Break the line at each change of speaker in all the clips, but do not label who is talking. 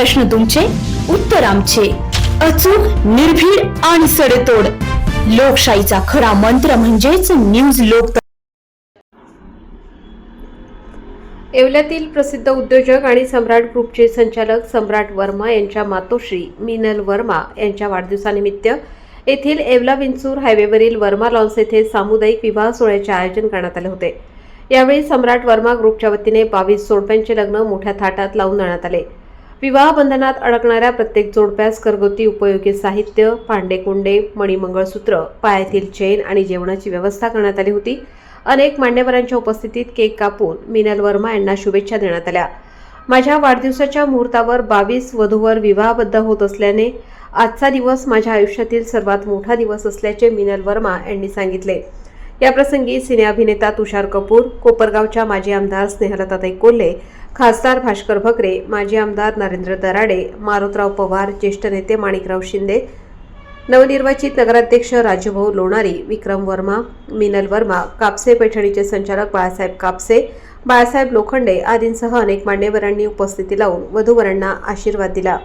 प्रश्न तुमचे, उत्तर आमचे. अचूक, निर्भीड आणि सडेतोड. लोकशाहीचा खरा मंत्र म्हणजेच न्यूज लोक.
येवल्यातील प्रसिद्ध उद्योजक आणि सम्राट ग्रुपचे संचालक सम्राट वर्मा यांच्या मातोश्री मिनल वर्मा यांच्या वाढदिवसानिमित्त येथील येवला विंचूर हायवेवरील वर्मा लॉन्स येथे सामुदायिक विवाह सोहळ्याचे आयोजन करण्यात आले होते. यावेळी सम्राट वर्मा ग्रुपच्या वतीने 22 जोडप्यांचे लग्न मोठ्या थाटात लावून देण्यात आले. विवाह बंधनात अडकणाऱ्या प्रत्येक जोडप्यास घरगुती उपयोगी साहित्य, भांडेकुंडे, मणिमंगळसूत्र, पायातील चेन आणि जेवणाची व्यवस्था करण्यात आली होती. अनेक मान्यवरांच्या उपस्थितीत केक कापून मिनल वर्मा यांना शुभेच्छा देण्यात आल्या. माझ्या वाढदिवसाच्या मुहूर्तावर 22 वधूवर विवाहबद्ध होत असल्याने आजचा दिवस माझ्या आयुष्यातील सर्वात मोठा दिवस असल्याचे मिनल वर्मा यांनी सांगितले. याप्रसंगी सिने अभिनेता तुषार कपूर, कोपरगावच्या माजी आमदार स्नेहलताताई कोल्हे, खासदार भास्कर भकरे, माजी आमदार नरेंद्र दराडे, मारुतराव पवार, ज्येष्ठ नेते माणिकराव शिंदे, नवनिर्वाचित नगराध्यक्ष राजूभाऊ लोणारी, विक्रम वर्मा, मिनल वर्मा, कापसे पैठणीचे संचालक बाळासाहेब कापसे, बाळासाहेब लोखंडे आदींसह अनेक मान्यवरांनी उपस्थिती लावून वधूवरांना आशीर्वाद दिला.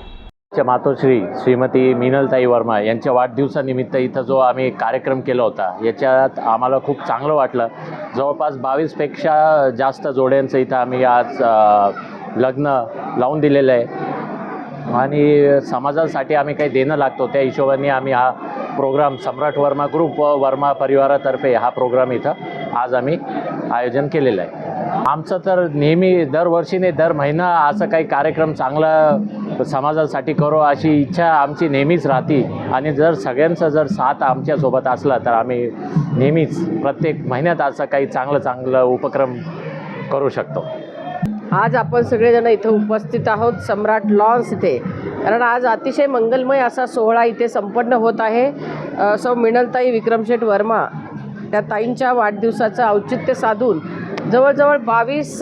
मातोश्री श्रीमती मिनलताई वर्मा यांच्या वाढदिवसानिमित्त इथं जो आम्ही कार्यक्रम केला होता याच्यात आम्हाला खूप चांगलं वाटलं. जवळपास 22पेक्षा जास्त जोड्यांचं इथं आम्ही आज लग्न लावून दिलेलं आहे आणि समाजासाठी आम्ही काही देणं लागतो त्या हिशोबाने आम्ही हा प्रोग्राम सम्राट वर्मा ग्रुप व वर्मा परिवारातर्फे हा प्रोग्राम इथं आज आम्ही आयोजन केलेलं आहे. आमचं तर नेहमी दरवर्षीने दर महिना असं काही कार्यक्रम चांगला समाजासाठी करू अशी इच्छा आमची नेहमीच राहते आणि जर सगळ्यांचा जर साथ आमच्यासोबत असला तर आम्ही नेहमीच प्रत्येक महिन्यात असं काही चांगलं उपक्रम करू शकतो.
आज आपण सगळेजण इथं उपस्थित आहोत सम्राट लॉन्स इथे, कारण आज अतिशय मंगलमय असा सोहळा इथे संपन्न होत आहे. सौ मिनलताई विक्रमशेठ वर्मा त्या ताईंच्या वाढदिवसाचं औचित्य साधून जवळजवळ 22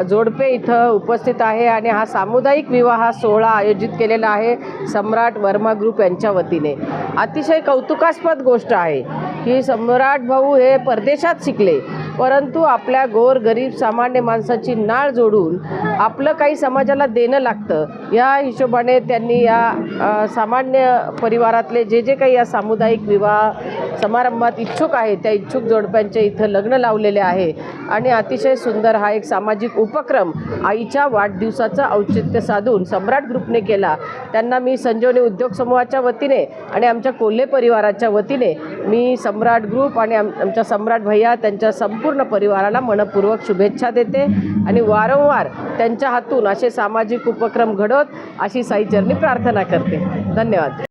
जोडपे इथं उपस्थित आहे आणि हा सामुदायिक विवाह सोहळा आयोजित केलेला आहे सम्राट वर्मा ग्रुप यांच्या वतीने. अतिशय कौतुकास्पद गोष्ट आहे की सम्राट भाऊ हे परदेशात शिकले, परंतु आपल्या गोरगरीब सामान्य माणसाची नाळ जोडून आपलं काही समाजाला देणं लागतं या हिशोबाने त्यांनी या सामान्य परिवारातले जे काही या सामुदायिक विवाह समारंभात इच्छुक आहे त्या इच्छुक जोडप्यांचे इथं लग्न लावलेले आहे आणि अतिशय सुंदर हा एक सामाजिक उपक्रम आईच्या वाढदिवसाचं औचित्य साधून सम्राट ग्रुपने केला. त्यांना मी संजीवनी उद्योग समूहाच्या वतीने आणि आमच्या कोल्हे परिवाराच्या वतीने मी सम्राट ग्रुप आणि आमच्या सम्राट भैया त्यांच्या संपूर्ण परिवाराला मनपूर्वक शुभेच्छा देते आणि वारंवार त्यांच्या हातून असे सामाजिक उपक्रम घडोत अशी साईचरणी प्रार्थना करते. धन्यवाद.